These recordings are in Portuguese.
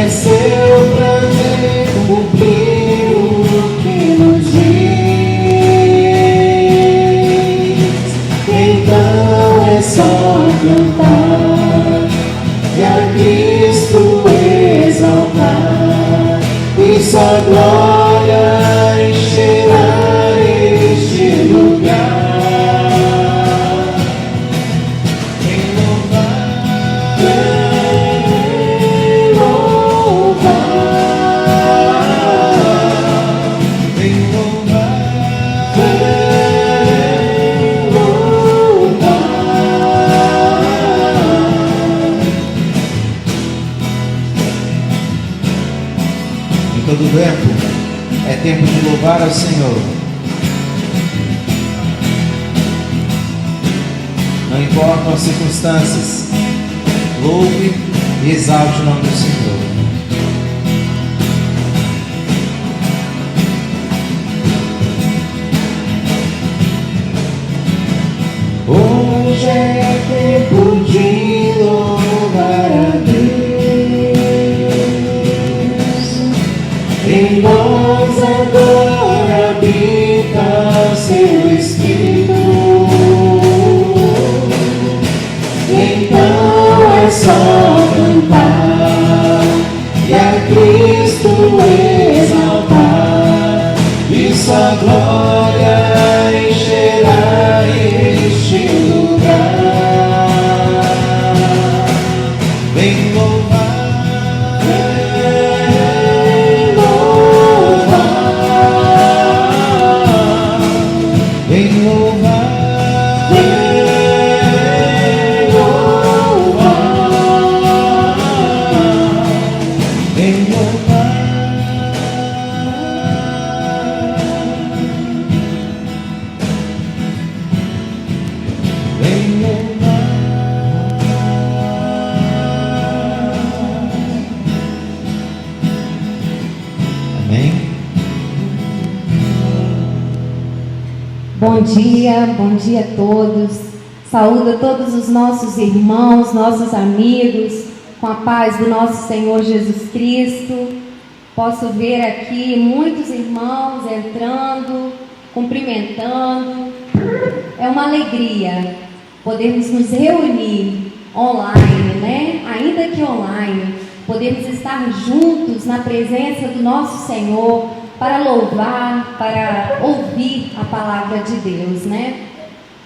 é seu prazer cumprir o que nos diz. Então é só cantar e a Cristo exaltar, e sua glória encherá este lugar. Vem louvar, vem louvar, vem louvar, vem louvar. Em todo tempo é tempo de louvar ao Senhor. Não importam as circunstâncias, louve e exalte o nome do Senhor. Hoje é tempo de louvar a Deus. Em nós agora habita seu Espírito. Então é só cantar e a Cristo exaltar, e sua glória encherá este lugar. Vem louvar, Vem louvar, vem louvar, vem louvar, vem louvar. vem louvar. Amém? Bom dia a todos. Saúdo a todos os nossos irmãos, nossos amigos, com a paz do nosso Senhor Jesus Cristo. Posso ver aqui muitos irmãos entrando, cumprimentando. É uma alegria podermos nos reunir online, né? Ainda que online, podermos estar juntos na presença do nosso Senhor para louvar, para ouvir a palavra de Deus, né?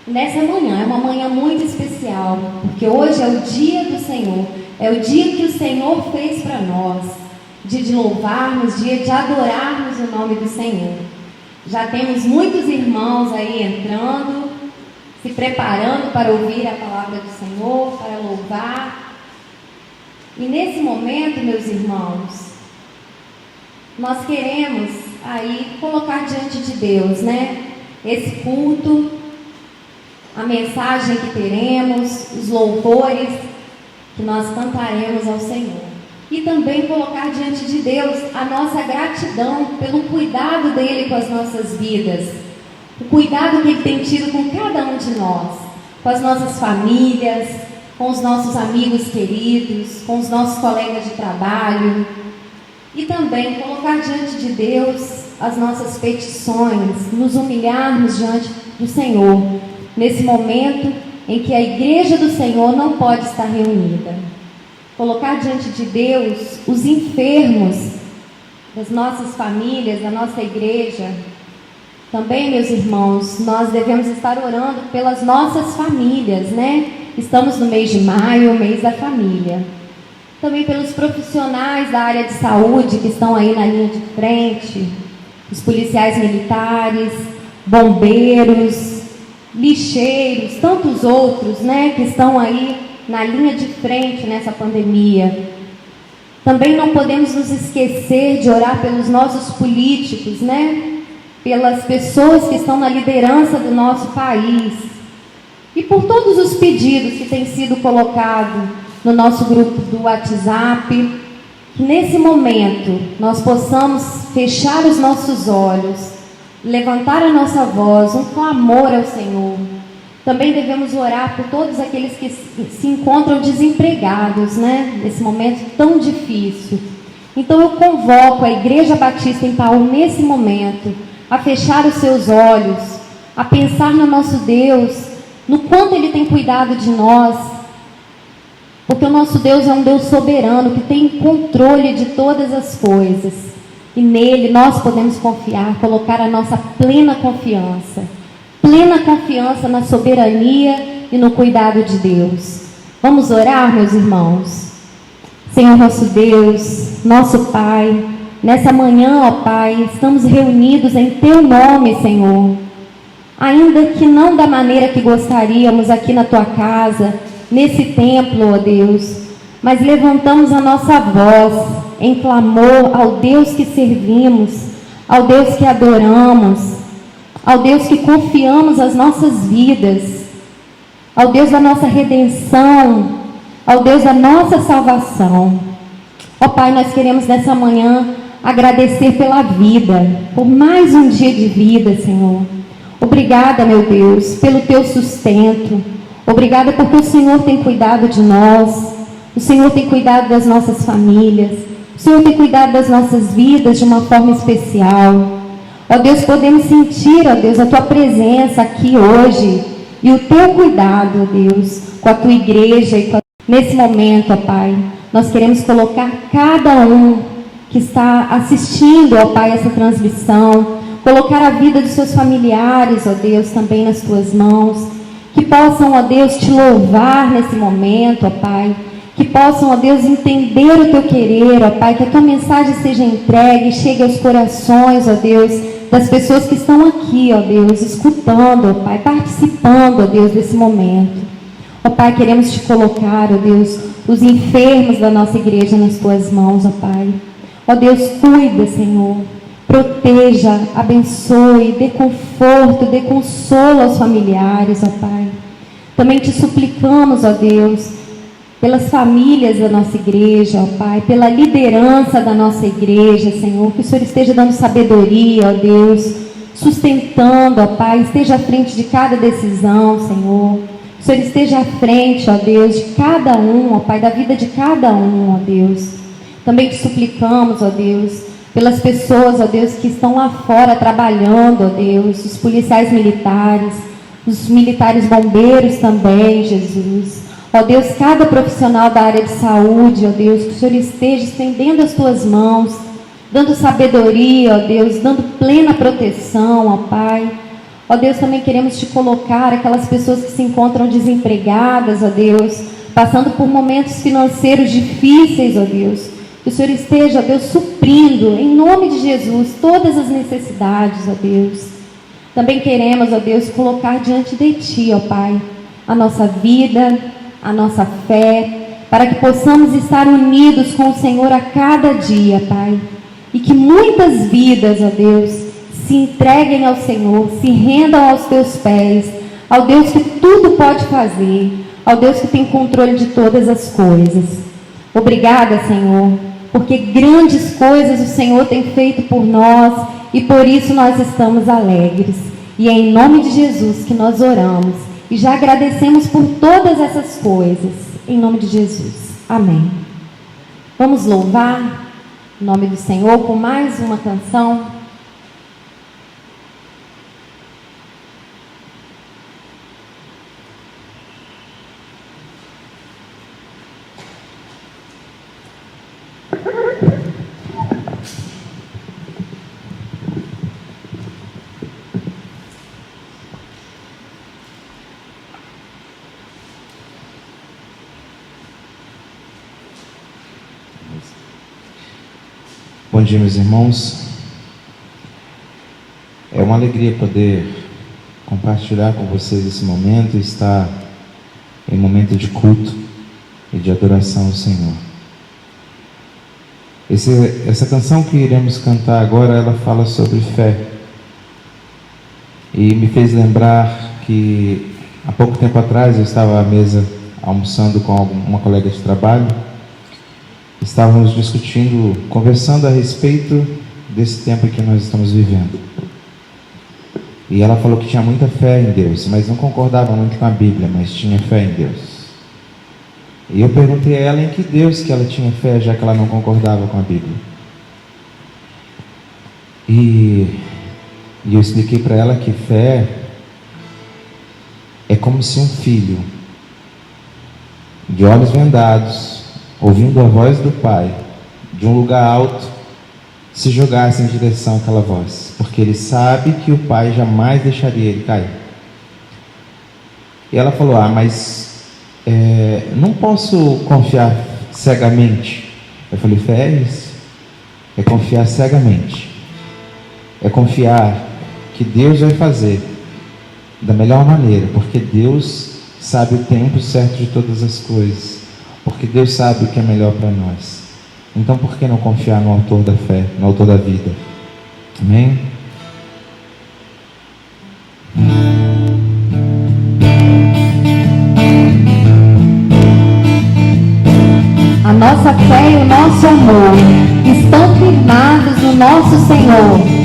Nessa manhã, é uma manhã muito especial, porque hoje é o dia do Senhor, é o dia que o Senhor fez para nós, dia de louvarmos, dia de adorarmos o nome do Senhor. Já temos muitos irmãos aí entrando, se preparando para ouvir a palavra do Senhor, para louvar. E nesse momento, meus irmãos, nós queremos aí colocar diante de Deus, né? Esse culto, a mensagem que teremos, os louvores que nós cantaremos ao Senhor. E também colocar diante de Deus a nossa gratidão pelo cuidado dele com as nossas vidas, o cuidado que ele tem tido com cada um de nós, com as nossas famílias, com os nossos amigos queridos, com os nossos colegas de trabalho. E também colocar diante de Deus as nossas petições, nos humilharmos diante do Senhor, nesse momento em que a igreja do Senhor não pode estar reunida. Colocar diante de Deus os enfermos das nossas famílias, da nossa igreja. Também, meus irmãos, nós devemos estar orando pelas nossas famílias, né? Estamos no mês de maio, o mês da família. Também pelos profissionais da área de saúde que estão aí na linha de frente, os policiais militares, bombeiros, lixeiros, tantos outros, né, que estão aí na linha de frente nessa pandemia. Também não podemos nos esquecer de orar pelos nossos políticos, né, pelas pessoas que estão na liderança do nosso país e por todos os pedidos que têm sido colocados no nosso grupo do WhatsApp. Que nesse momento nós possamos fechar os nossos olhos, levantar a nossa voz, um clamor ao Senhor. Também devemos orar por todos aqueles que se encontram desempregados, né? Nesse momento tão difícil. Então eu convoco a Igreja Batista em Itaú nesse momento a fechar os seus olhos, a pensar no nosso Deus, no quanto Ele tem cuidado de nós, porque o nosso Deus é um Deus soberano, que tem controle de todas as coisas, e nele nós podemos confiar, colocar a nossa plena confiança na soberania e no cuidado de Deus. Vamos orar, meus irmãos? Senhor nosso Deus, nosso Pai, nessa manhã, ó Pai, estamos reunidos em Teu nome, Senhor. Ainda que não da maneira que gostaríamos aqui na Tua casa, nesse templo, ó Deus, mas levantamos a nossa voz em clamor ao Deus que servimos, ao Deus que adoramos, ao Deus que confiamos as nossas vidas, ao Deus da nossa redenção, ao Deus da nossa salvação. Ó Pai, nós queremos nessa manhã agradecer pela vida, por mais um dia de vida, Senhor. Obrigada, meu Deus, pelo Teu sustento. Obrigada porque o Senhor tem cuidado de nós, o Senhor tem cuidado das nossas famílias, o Senhor tem cuidado das nossas vidas de uma forma especial. Ó Deus, podemos sentir, ó Deus, a Tua presença aqui hoje e o Teu cuidado, ó Deus, com a Tua igreja e com a... Nesse momento, ó Pai, nós queremos colocar cada um que está assistindo, ó Pai, essa transmissão, colocar a vida dos seus familiares, ó Deus, também nas Tuas mãos, que possam, ó Deus, Te louvar nesse momento, ó Pai, que possam, ó Deus, entender o Teu querer, ó Pai, que a Tua mensagem seja entregue, chegue aos corações, ó Deus, das pessoas que estão aqui, ó Deus, escutando, ó Pai, participando, ó Deus, desse momento. Ó Pai, queremos Te colocar, ó Deus, os enfermos da nossa igreja nas Tuas mãos, ó Pai. Ó Deus, cuida, Senhor, proteja, abençoe, dê conforto, dê consolo aos familiares, ó Pai. Também Te suplicamos, ó Deus, pelas famílias da nossa igreja, ó Pai, pela liderança da nossa igreja, Senhor, que o Senhor esteja dando sabedoria, ó Deus, sustentando, ó Pai, esteja à frente de cada decisão, Senhor. O Senhor esteja à frente, ó Deus, de cada um, ó Pai, da vida de cada um, ó Deus. Também Te suplicamos, ó Deus, pelas pessoas, ó Deus, que estão lá fora trabalhando, ó Deus, os policiais militares, os militares bombeiros também, Jesus. Ó Deus, cada profissional da área de saúde, ó Deus, que o Senhor esteja estendendo as Tuas mãos, dando sabedoria, ó Deus, dando plena proteção, ó Pai. Ó Deus, também queremos Te colocar aquelas pessoas que se encontram desempregadas, ó Deus, passando por momentos financeiros difíceis, ó Deus. Que o Senhor esteja, ó Deus, suprindo, em nome de Jesus, todas as necessidades, ó Deus. Também queremos, ó Deus, colocar diante de Ti, ó Pai, a nossa vida, a nossa fé, para que possamos estar unidos com o Senhor a cada dia, Pai. E que muitas vidas, ó Deus, se entreguem ao Senhor, se rendam aos Teus pés, ao Deus que tudo pode fazer, ao Deus que tem controle de todas as coisas. Obrigada, Senhor, porque grandes coisas o Senhor tem feito por nós e por isso nós estamos alegres. E é em nome de Jesus que nós oramos e já agradecemos por todas essas coisas, em nome de Jesus. Amém. Vamos louvar o nome do Senhor com mais uma canção. Bom dia, meus irmãos. É uma alegria poder compartilhar com vocês esse momento, estar em momento de culto e de adoração ao Senhor. Essa canção que iremos cantar agora, ela fala sobre fé. E me fez lembrar que há pouco tempo atrás eu estava à mesa almoçando com uma colega de trabalho. Estávamos discutindo, conversando a respeito desse tempo que nós estamos vivendo. E ela falou que tinha muita fé em Deus, mas não concordava muito com a Bíblia, mas tinha fé em Deus. E eu perguntei a ela em que Deus que ela tinha fé, já que ela não concordava com a Bíblia. E eu expliquei para ela que fé é como se um filho, de olhos vendados, ouvindo a voz do pai, de um lugar alto, se jogasse em direção àquela voz, porque ele sabe que o pai jamais deixaria ele cair. E ela falou: mas não posso confiar cegamente. Eu falei: fé é isso, é confiar cegamente, é confiar que Deus vai fazer da melhor maneira, porque Deus sabe o tempo certo de todas as coisas, porque Deus sabe o que é melhor para nós. Então por que não confiar no autor da fé, no autor da vida? Amém? A nossa fé e o nosso amor estão firmados no nosso Senhor.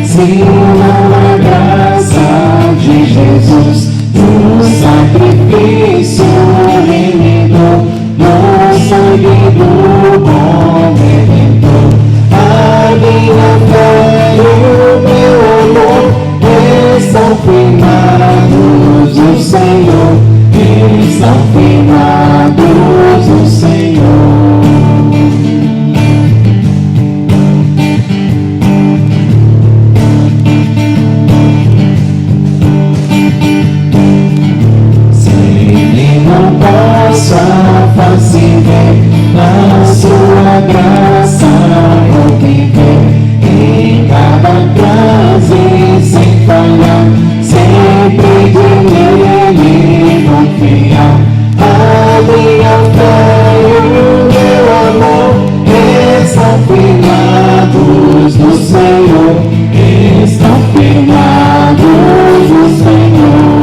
Se não a graça de Jesus, no sacrifício remidor, no sangue do bom Redentor, a minha fé e o meu amor estão firmados no Senhor, estão firmados no Senhor. Possa fazer na sua graça eu viver em cada frase sem falhar, sempre de nele confiar. A minha fé e o meu amor estão firmados no Senhor, estão firmados no Senhor.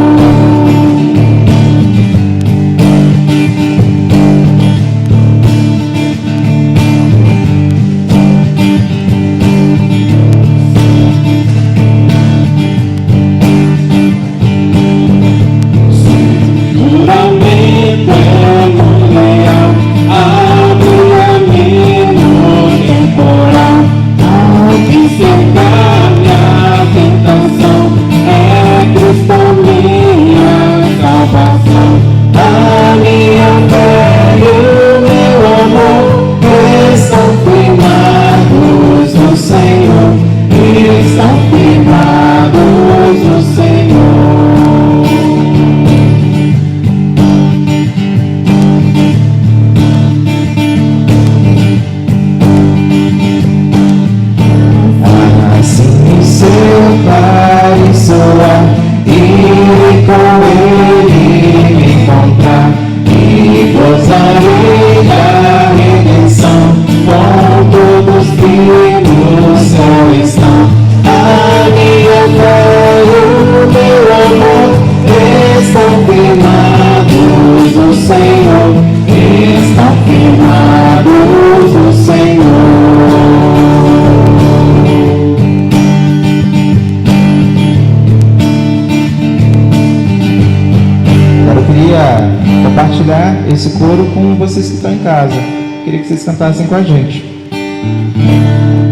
Compartilhar esse coro com vocês que estão em casa. Queria que vocês cantassem com a gente.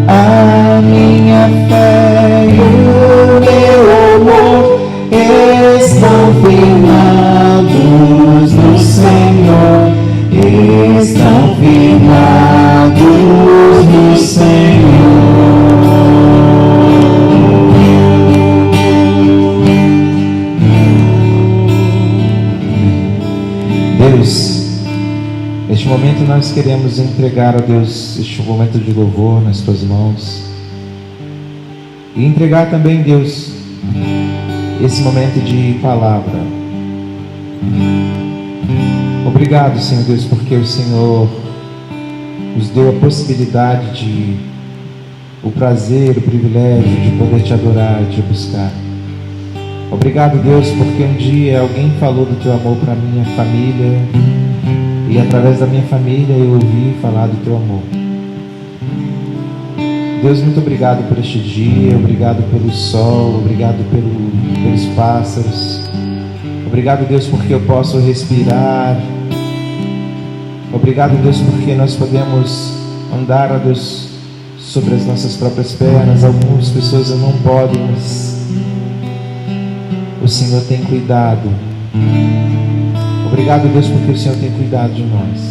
A minha fé e o meu amor estão firmados no Senhor, estão firmados no Senhor. Deus, neste momento nós queremos entregar a Deus este momento de louvor nas tuas mãos e entregar também, Deus, esse momento de palavra. Obrigado, Senhor Deus, porque o Senhor nos deu a possibilidade o prazer, o privilégio de poder te adorar, te buscar. Obrigado, Deus, porque um dia alguém falou do teu amor para minha família e através da minha família eu ouvi falar do teu amor. Deus, muito obrigado por este dia, obrigado pelo sol, obrigado pelos pássaros. Obrigado, Deus, porque eu posso respirar. Obrigado, Deus, porque nós podemos andar, ó Deus, sobre as nossas próprias pernas. Algumas pessoas não podem, mas o Senhor tem cuidado. Obrigado, Deus, porque o Senhor tem cuidado de nós.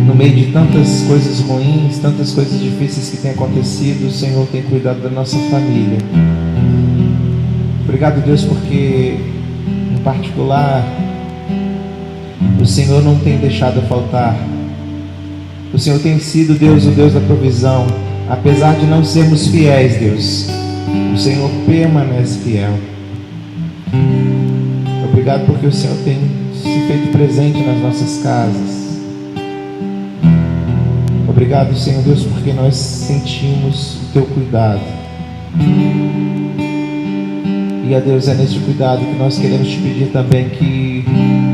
No meio de tantas coisas ruins, tantas coisas difíceis que têm acontecido, o Senhor tem cuidado da nossa família. Obrigado, Deus, porque, em particular, o Senhor não tem deixado faltar. O Senhor tem sido, Deus, o Deus da provisão. Apesar de não sermos fiéis, Deus, o Senhor permanece fiel. Obrigado porque o Senhor tem se feito presente nas nossas casas. Obrigado, Senhor Deus, porque nós sentimos o Teu cuidado. E, a Deus, é nesse cuidado que nós queremos te pedir também que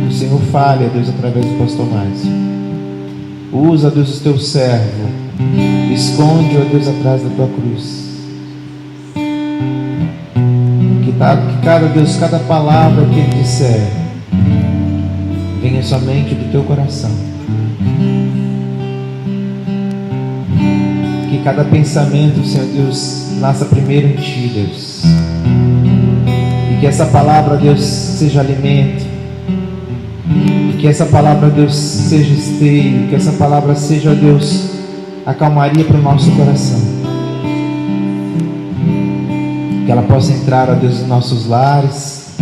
o Senhor fale, a Deus, através do pastor Márcio. Usa, Deus, o Teu servo. Esconde, ó Deus, atrás da Tua cruz. Que cada palavra que Ele disser venha somente do Teu coração. Que cada pensamento, Senhor Deus, nasça primeiro em Ti, Deus. E que essa palavra, Deus, seja alimento. E que essa palavra, Deus, seja esteio. Que essa palavra seja, Deus, a calmaria para o nosso coração. Que ela possa entrar, ó Deus, em nossos lares.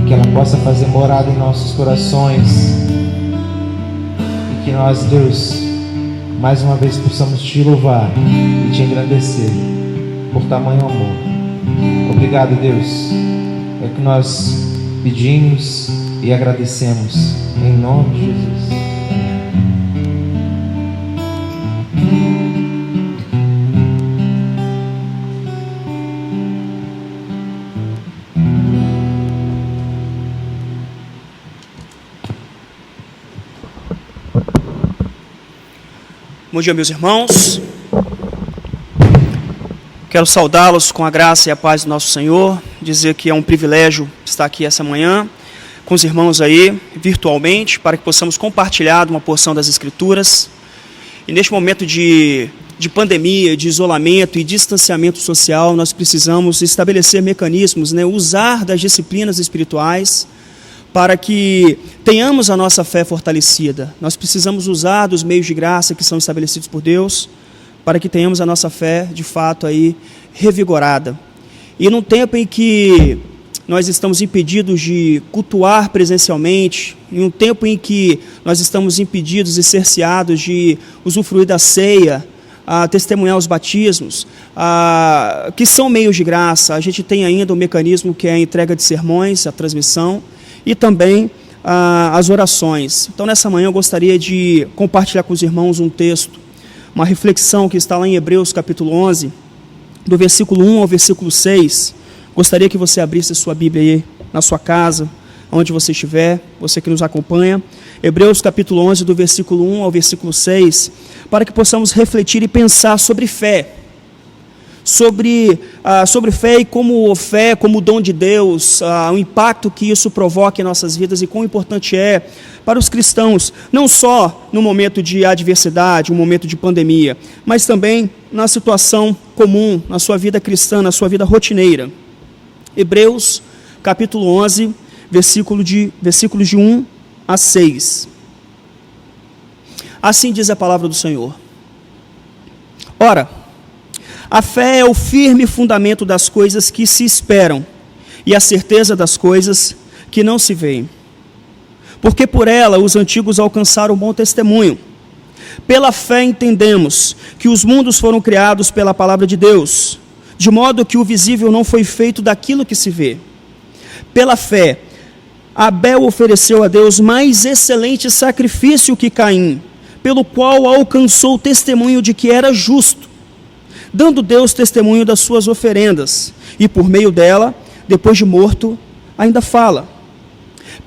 Que ela possa fazer morada em nossos corações. E que nós, Deus, mais uma vez possamos Te louvar e Te engrandecer por tamanho amor. Obrigado, Deus. É que nós pedimos e agradecemos em nome de Jesus. Bom dia, meus irmãos. Quero saudá-los com a graça e a paz do nosso Senhor, dizer que é um privilégio estar aqui essa manhã com os irmãos aí, virtualmente, para que possamos compartilhar uma porção das Escrituras. E neste momento de pandemia, de isolamento e distanciamento social, nós precisamos estabelecer mecanismos, usar das disciplinas espirituais para que tenhamos a nossa fé fortalecida. Nós precisamos usar dos meios de graça que são estabelecidos por Deus para que tenhamos a nossa fé, de fato, aí revigorada. E num tempo em que nós estamos impedidos de cultuar presencialmente, em um tempo em que nós estamos impedidos e cerceados de usufruir da ceia, a testemunhar os batismos, que são meios de graça, a gente tem ainda um mecanismo que é a entrega de sermões, a transmissão, e também as orações. Então, nessa manhã eu gostaria de compartilhar com os irmãos um texto, uma reflexão que está lá em Hebreus capítulo 11, do versículo 1 ao versículo 6. Gostaria que você abrisse a sua Bíblia aí na sua casa, onde você estiver, você que nos acompanha. Hebreus capítulo 11, do versículo 1 ao versículo 6, para que possamos refletir e pensar sobre fé. Sobre fé e como dom de Deus, o impacto que isso provoca em nossas vidas e quão importante é para os cristãos, não só no momento de adversidade, um momento de pandemia, mas também na situação comum, na sua vida cristã, na sua vida rotineira. Hebreus capítulo 11, versículos de 1 a 6. Assim diz a palavra do Senhor. Ora, a fé é o firme fundamento das coisas que se esperam e a certeza das coisas que não se veem. Porque por ela os antigos alcançaram bom testemunho. Pela fé entendemos que os mundos foram criados pela palavra de Deus, de modo que o visível não foi feito daquilo que se vê. Pela fé, Abel ofereceu a Deus mais excelente sacrifício que Caim, pelo qual alcançou o testemunho de que era justo, dando Deus testemunho das suas oferendas, e por meio dela, depois de morto, ainda fala.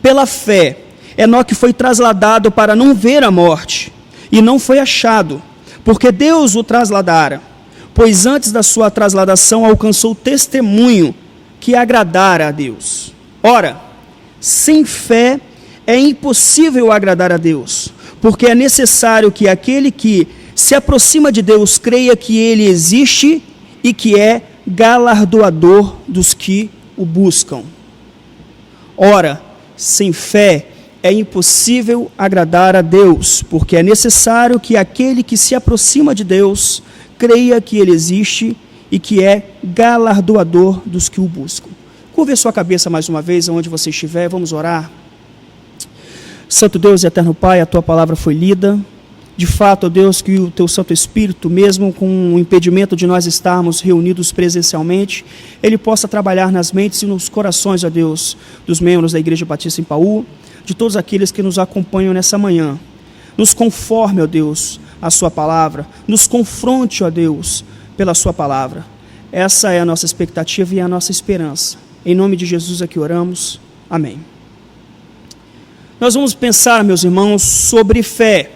Pela fé, Enoque foi trasladado para não ver a morte, e não foi achado, porque Deus o trasladara, pois antes da sua trasladação alcançou testemunho que agradara a Deus. Ora, sem fé é impossível agradar a Deus, porque é necessário que aquele que se aproxima de Deus creia que Ele existe e que é galardoador dos que o buscam. Ora, sem fé é impossível agradar a Deus, porque é necessário que aquele que se aproxima de Deus creia que Ele existe e que é galardoador dos que o buscam. Curve a sua cabeça mais uma vez, aonde você estiver, vamos orar. Santo Deus e eterno Pai, a Tua palavra foi lida. De fato, ó Deus, que o Teu Santo Espírito, mesmo com o impedimento de nós estarmos reunidos presencialmente, Ele possa trabalhar nas mentes e nos corações, ó Deus, dos membros da Igreja Batista em Paú, de todos aqueles que nos acompanham nessa manhã. Nos conforme, ó Deus, a Sua palavra, nos confronte, ó Deus, pela Sua palavra. Essa é a nossa expectativa e a nossa esperança. Em nome de Jesus é que oramos. Amém. Nós vamos pensar, meus irmãos, sobre fé,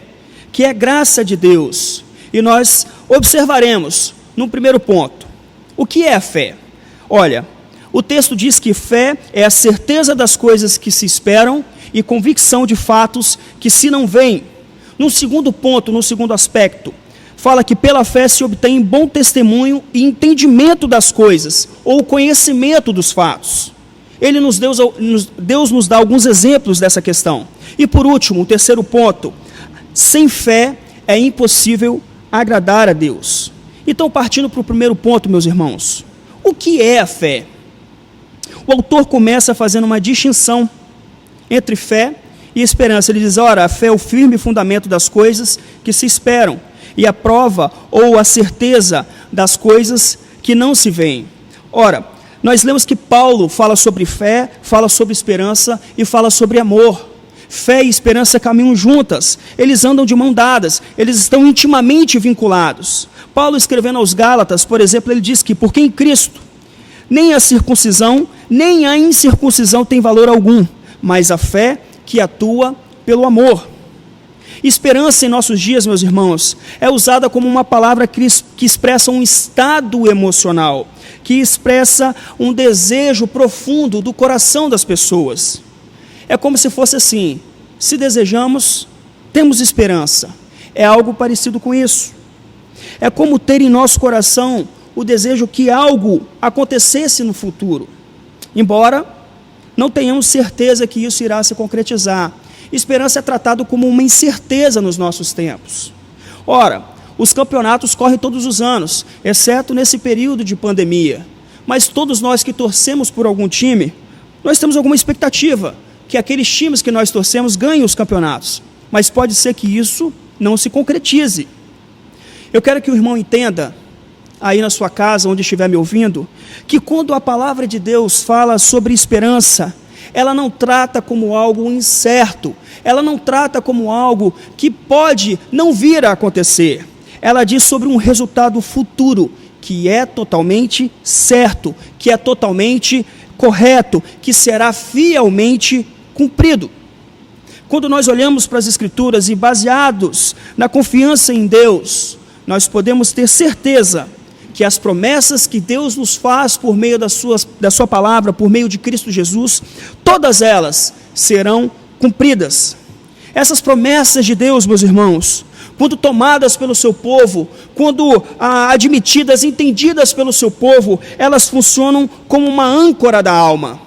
que é graça de Deus. E nós observaremos, no primeiro ponto, o que é a fé? Olha, o texto diz que fé é a certeza das coisas que se esperam e convicção de fatos que se não veem. No segundo ponto, no segundo aspecto, fala que pela fé se obtém bom testemunho e entendimento das coisas, ou conhecimento dos fatos. Deus nos dá alguns exemplos dessa questão. E por último, o terceiro ponto, sem fé é impossível agradar a Deus. Então, partindo para o primeiro ponto, meus irmãos, o que é a fé? O autor começa fazendo uma distinção entre fé e esperança. Ele diz, ora, a fé é o firme fundamento das coisas que se esperam, e a prova ou a certeza das coisas que não se veem. Ora, nós lemos que Paulo fala sobre fé, fala sobre esperança e fala sobre amor. Fé e esperança caminham juntas, eles andam de mão dadas, eles estão intimamente vinculados. Paulo, escrevendo aos Gálatas, por exemplo, ele diz que porque em Cristo nem a circuncisão, nem a incircuncisão tem valor algum, mas a fé que atua pelo amor. Esperança em nossos dias, meus irmãos, é usada como uma palavra que expressa um estado emocional, que expressa um desejo profundo do coração das pessoas. É como se fosse assim, se desejamos, temos esperança. É algo parecido com isso. É como ter em nosso coração o desejo que algo acontecesse no futuro, embora não tenhamos certeza que isso irá se concretizar. Esperança é tratado como uma incerteza nos nossos tempos. Ora, os campeonatos correm todos os anos, exceto nesse período de pandemia. Mas todos nós que torcemos por algum time, nós temos alguma expectativa que aqueles times que nós torcemos ganhem os campeonatos. Mas pode ser que isso não se concretize. Eu quero que o irmão entenda, aí na sua casa, onde estiver me ouvindo, que quando a palavra de Deus fala sobre esperança, ela não trata como algo incerto, ela não trata como algo que pode não vir a acontecer. Ela diz sobre um resultado futuro, que é totalmente certo, que é totalmente correto, que será fielmente cumprido. Quando nós olhamos para as Escrituras e baseados na confiança em Deus, nós podemos ter certeza que as promessas que Deus nos faz por meio da sua palavra, por meio de Cristo Jesus, todas elas serão cumpridas. Essas promessas de Deus, meus irmãos, quando tomadas pelo seu povo, quando admitidas, entendidas pelo seu povo, elas funcionam como uma âncora da alma.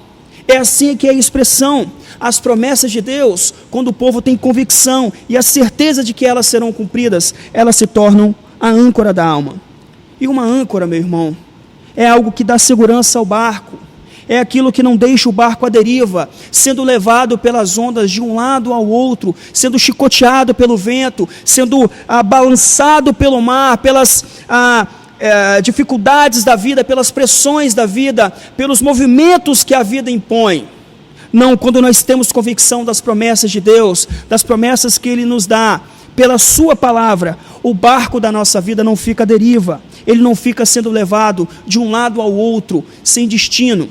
É assim que é a expressão. As promessas de Deus, quando o povo tem convicção e a certeza de que elas serão cumpridas, elas se tornam a âncora da alma. E uma âncora, meu irmão, é algo que dá segurança ao barco. É aquilo que não deixa o barco à deriva, sendo levado pelas ondas de um lado ao outro, sendo chicoteado pelo vento, sendo balançado pelo mar, pelas dificuldades da vida, pelas pressões da vida, pelos movimentos que a vida impõe. Não, quando nós temos convicção das promessas de Deus, das promessas que Ele nos dá, pela sua palavra, o barco da nossa vida não fica à deriva, ele não fica sendo levado de um lado ao outro, sem destino.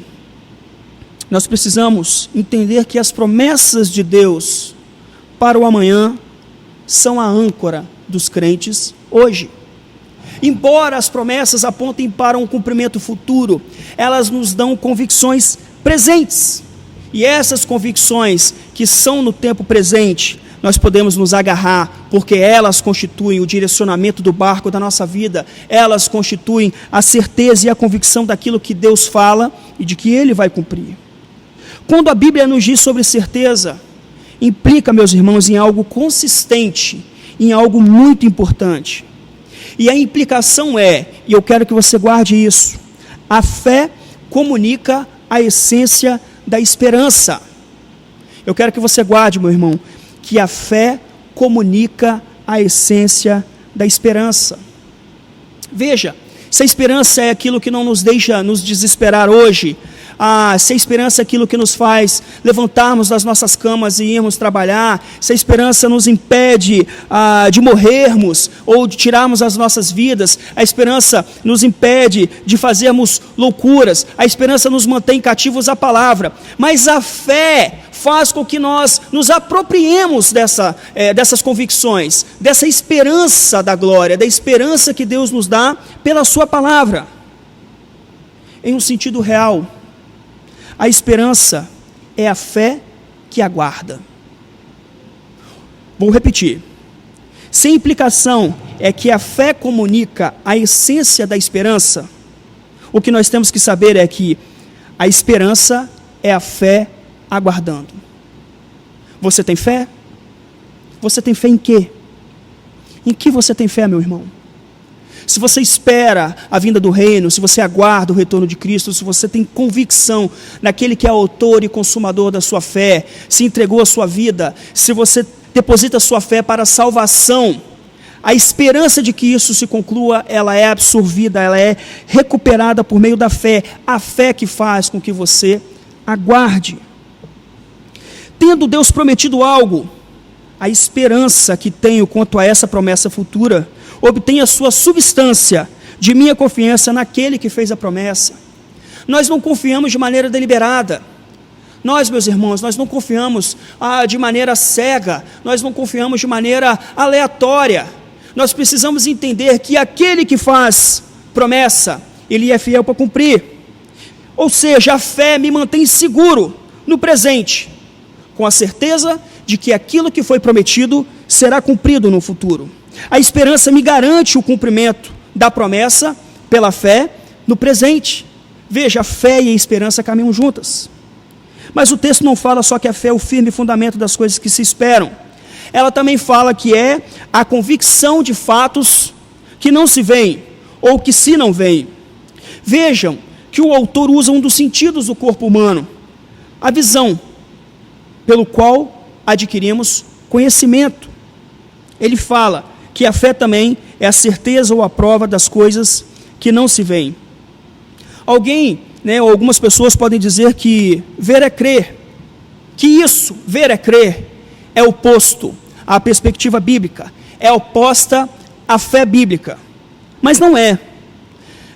Nós precisamos entender que as promessas de Deus para o amanhã são a âncora dos crentes hoje. Embora as promessas apontem para um cumprimento futuro, elas nos dão convicções presentes. E essas convicções que são no tempo presente, nós podemos nos agarrar, porque elas constituem o direcionamento do barco da nossa vida, elas constituem a certeza e a convicção daquilo que Deus fala e de que Ele vai cumprir. Quando a Bíblia nos diz sobre certeza, implica, meus irmãos, em algo consistente, em algo muito importante. E a implicação é, e eu quero que você guarde isso, a fé comunica a essência da esperança. Eu quero que você guarde, meu irmão, que a fé comunica a essência da esperança. Veja, se a esperança é aquilo que não nos deixa nos desesperar hoje, se a esperança é aquilo que nos faz levantarmos das nossas camas e irmos trabalhar, se a esperança nos impede de morrermos ou de tirarmos as nossas vidas, a esperança nos impede de fazermos loucuras, a esperança nos mantém cativos à palavra, mas a fé faz com que nós nos apropriemos dessas convicções, dessa esperança da glória, da esperança que Deus nos dá pela sua palavra. Em um sentido real, a esperança é a fé que aguarda. Vou repetir. Se a implicação é que a fé comunica a essência da esperança, o que nós temos que saber é que a esperança é a fé aguardando. Você tem fé? Você tem fé em quê? Em que você tem fé, meu irmão? Se você espera a vinda do reino, se você aguarda o retorno de Cristo, se você tem convicção naquele que é autor e consumador da sua fé, se entregou a sua vida, se você deposita a sua fé para a salvação, a esperança de que isso se conclua, ela é absorvida, ela é recuperada por meio da fé, a fé que faz com que você aguarde. Tendo Deus prometido algo, a esperança que tenho quanto a essa promessa futura obtém a sua substância de minha confiança naquele que fez a promessa. Nós não confiamos de maneira deliberada. Nós, meus irmãos, nós não confiamos de maneira cega, nós não confiamos de maneira aleatória. Nós precisamos entender que aquele que faz promessa, ele é fiel para cumprir. Ou seja, a fé me mantém seguro no presente, com a certeza de que aquilo que foi prometido será cumprido no futuro. A esperança me garante o cumprimento da promessa pela fé no presente. Veja, a fé e a esperança caminham juntas. Mas o texto não fala só que a fé é o firme fundamento das coisas que se esperam. Ela também fala que é a convicção de fatos que não se veem, ou que se não veem. Vejam que o autor usa um dos sentidos do corpo humano, a visão, pelo qual adquirimos conhecimento. Ele fala que a fé também é a certeza ou a prova das coisas que não se veem. Alguém, ou algumas pessoas podem dizer que ver é crer, que isso, ver é crer, é oposto à perspectiva bíblica, é oposta à fé bíblica, mas não é.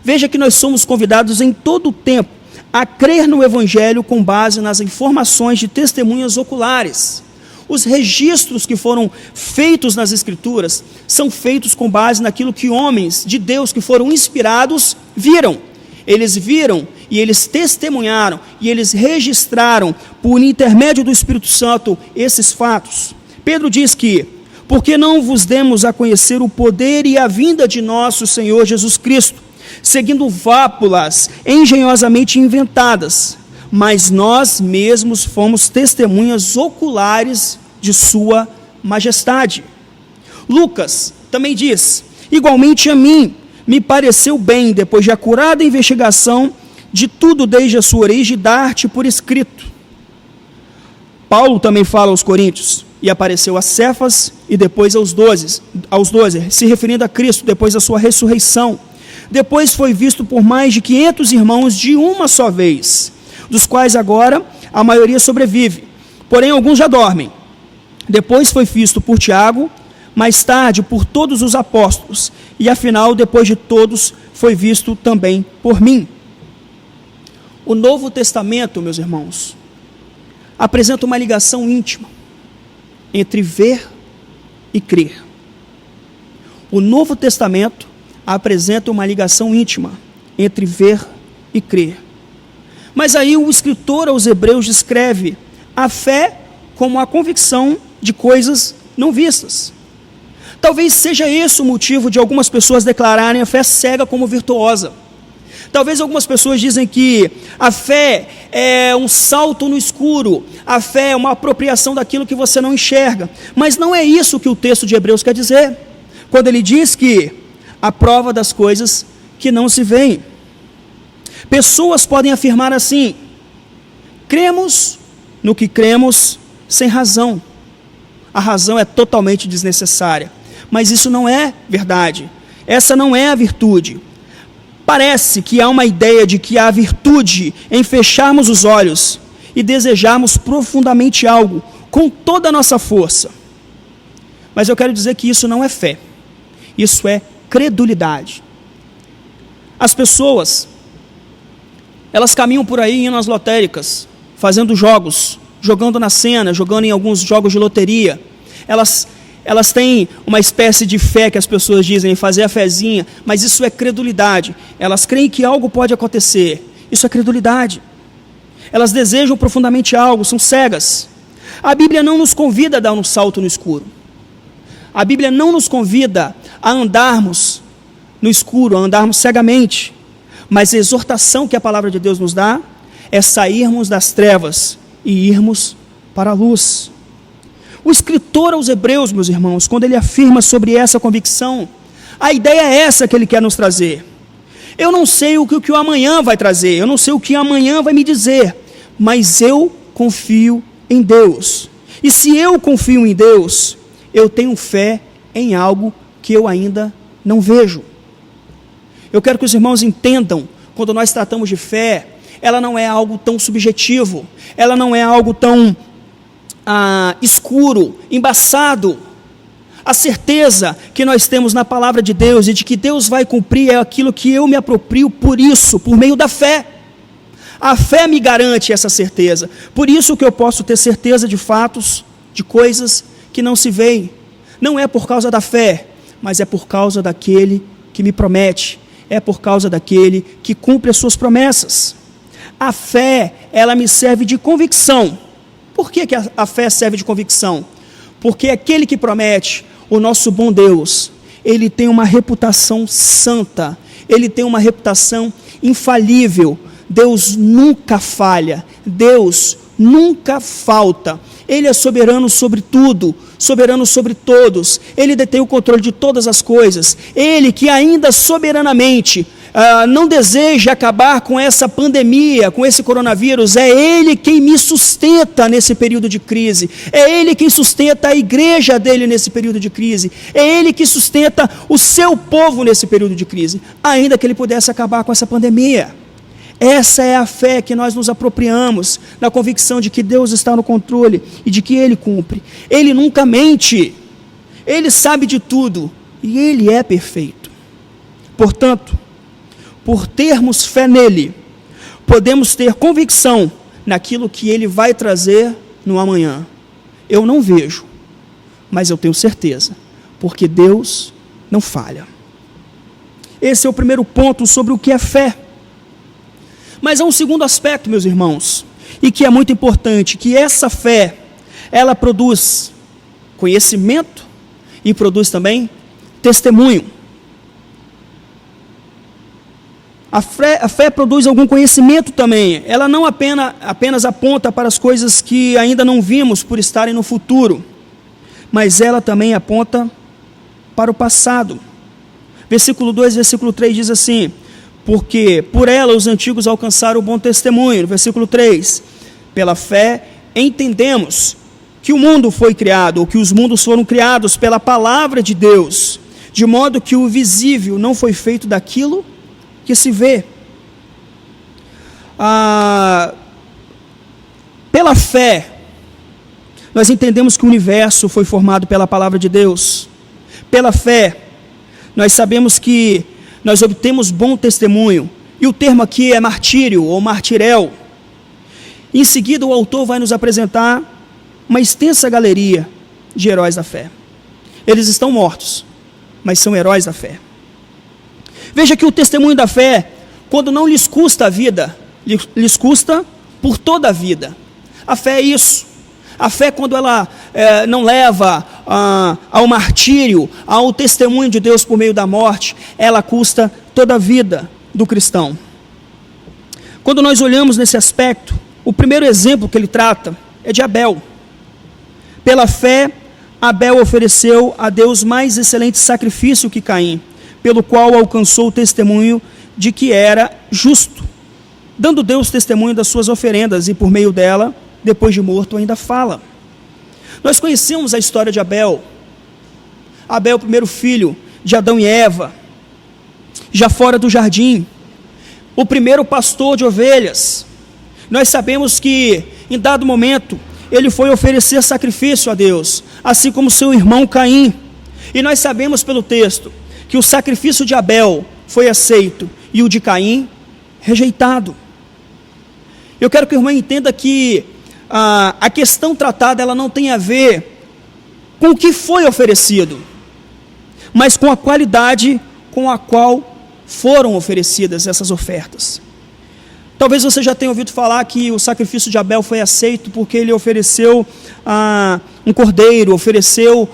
Veja que nós somos convidados em todo o tempo a crer no Evangelho com base nas informações de testemunhas oculares. Os registros que foram feitos nas Escrituras são feitos com base naquilo que homens de Deus que foram inspirados viram. Eles viram e eles testemunharam e eles registraram por intermédio do Espírito Santo esses fatos. Pedro diz que, porque não vos demos a conhecer o poder e a vinda de nosso Senhor Jesus Cristo, seguindo fábulas engenhosamente inventadas, mas nós mesmos fomos testemunhas oculares de sua majestade. Lucas também diz, igualmente a mim, me pareceu bem, depois de acurada investigação de tudo desde a sua origem, dar-te por escrito. Paulo também fala aos Coríntios, e apareceu a Cefas e depois aos 12, se referindo a Cristo, depois da sua ressurreição. Depois foi visto por mais de 500 irmãos de uma só vez, dos quais agora a maioria sobrevive, porém alguns já dormem. Depois foi visto por Tiago, mais tarde por todos os apóstolos, e afinal, depois de todos, foi visto também por mim. O Novo Testamento, meus irmãos, apresenta uma ligação íntima entre ver e crer. O Novo Testamento apresenta uma ligação íntima entre ver e crer. Mas aí o escritor aos Hebreus descreve a fé como a convicção de coisas não vistas. Talvez seja esse o motivo de algumas pessoas declararem a fé cega como virtuosa. Talvez algumas pessoas dizem que a fé é um salto no escuro, a fé é uma apropriação daquilo que você não enxerga. Mas não é isso que o texto de Hebreus quer dizer, quando ele diz que a prova das coisas que não se veem. Pessoas podem afirmar assim: cremos no que cremos sem razão. A razão é totalmente desnecessária. Mas isso não é verdade. Essa não é a virtude. Parece que há uma ideia de que há virtude em fecharmos os olhos e desejarmos profundamente algo com toda a nossa força. Mas eu quero dizer que isso não é fé. Isso é credulidade. As pessoas, elas caminham por aí indo às lotéricas, fazendo jogos, jogando na Sena, jogando em alguns jogos de loteria. Elas têm uma espécie de fé que as pessoas dizem, fazer a fezinha, mas isso é credulidade. Elas creem que algo pode acontecer. Isso é credulidade. Elas desejam profundamente algo, são cegas. A Bíblia não nos convida a dar um salto no escuro. A Bíblia não nos convida a andarmos no escuro, a andarmos cegamente. Mas a exortação que a palavra de Deus nos dá é sairmos das trevas e irmos para a luz. O escritor aos Hebreus, meus irmãos, quando ele afirma sobre essa convicção, a ideia é essa que ele quer nos trazer. Eu não sei o que o amanhã vai trazer, eu não sei o que amanhã vai me dizer, mas eu confio em Deus. E se eu confio em Deus, eu tenho fé em algo que eu ainda não vejo. Eu quero que os irmãos entendam, quando nós tratamos de fé, ela não é algo tão subjetivo, ela não é algo tão escuro, embaçado. A certeza que nós temos na palavra de Deus e de que Deus vai cumprir é aquilo que eu me aproprio por isso, por meio da fé. A fé me garante essa certeza. Por isso que eu posso ter certeza de fatos, de coisas que não se veem. Não é por causa da fé, mas é por causa daquele que me promete. É por causa daquele que cumpre as suas promessas. A fé, ela me serve de convicção. Por que a fé serve de convicção? Porque aquele que promete, o nosso bom Deus, ele tem uma reputação santa, ele tem uma reputação infalível. Deus nunca falha, Deus nunca falta. Ele é soberano sobre tudo, soberano sobre todos. Ele detém o controle de todas as coisas. Ele que ainda soberanamente não deseja acabar com essa pandemia, com esse coronavírus, é Ele quem me sustenta nesse período de crise, é Ele quem sustenta a igreja dele nesse período de crise, é Ele que sustenta o seu povo nesse período de crise, ainda que Ele pudesse acabar com essa pandemia. Essa é a fé que nós nos apropriamos, na convicção de que Deus está no controle e de que Ele cumpre. Ele nunca mente, Ele sabe de tudo e Ele é perfeito. Portanto, por termos fé nele, podemos ter convicção naquilo que ele vai trazer no amanhã. Eu não vejo, mas eu tenho certeza, porque Deus não falha. Esse é o primeiro ponto sobre o que é fé. Mas há um segundo aspecto, meus irmãos, e que é muito importante, que essa fé, ela produz conhecimento e produz também testemunho. A fé produz algum conhecimento também. Ela não apenas aponta para as coisas que ainda não vimos por estarem no futuro, mas ela também aponta para o passado. Versículo 2, versículo 3 diz assim: porque por ela os antigos alcançaram o bom testemunho. No versículo 3, pela fé entendemos que o mundo foi criado, ou que os mundos foram criados pela palavra de Deus, de modo que o visível não foi feito daquilo que se vê. Pela fé, nós entendemos que o universo foi formado pela palavra de Deus. Pela fé, nós sabemos que nós obtemos bom testemunho, e o termo aqui é martírio ou martirel. Em seguida, o autor vai nos apresentar uma extensa galeria de heróis da fé. Eles estão mortos, mas são heróis da fé. Veja que o testemunho da fé, quando não lhes custa a vida, lhes custa por toda a vida. A fé é isso. A fé, quando ela não leva ao martírio, ao testemunho de Deus por meio da morte, ela custa toda a vida do cristão. Quando nós olhamos nesse aspecto, o primeiro exemplo que ele trata é de Abel. Pela fé, Abel ofereceu a Deus mais excelente sacrifício que Caim, pelo qual alcançou o testemunho de que era justo, dando Deus testemunho das suas oferendas, e por meio dela, depois de morto, ainda fala. Nós conhecemos a história de Abel. Abel, o primeiro filho de Adão e Eva, já fora do jardim, o primeiro pastor de ovelhas. Nós sabemos que, em dado momento, ele foi oferecer sacrifício a Deus, assim como seu irmão Caim. E nós sabemos pelo texto que o sacrifício de Abel foi aceito e o de Caim rejeitado. Eu quero que o irmão entenda que a questão tratada, ela não tem a ver com o que foi oferecido, mas com a qualidade com a qual foram oferecidas essas ofertas. Talvez você já tenha ouvido falar que o sacrifício de Abel foi aceito porque ele ofereceu um cordeiro, ofereceu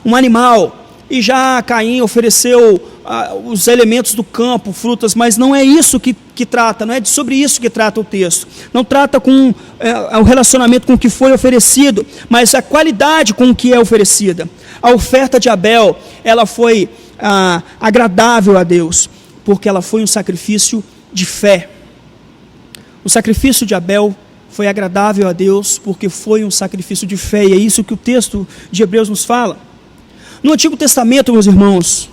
um animal, e já Caim ofereceu os elementos do campo, frutas, mas não é isso que trata, não é sobre isso que trata o texto. Não trata com o relacionamento com o que foi oferecido, mas a qualidade com o que é oferecida. A oferta de Abel, ela foi agradável a Deus, porque ela foi um sacrifício de fé. O sacrifício de Abel foi agradável a Deus, porque foi um sacrifício de fé, e é isso que o texto de Hebreus nos fala. No Antigo Testamento, meus irmãos,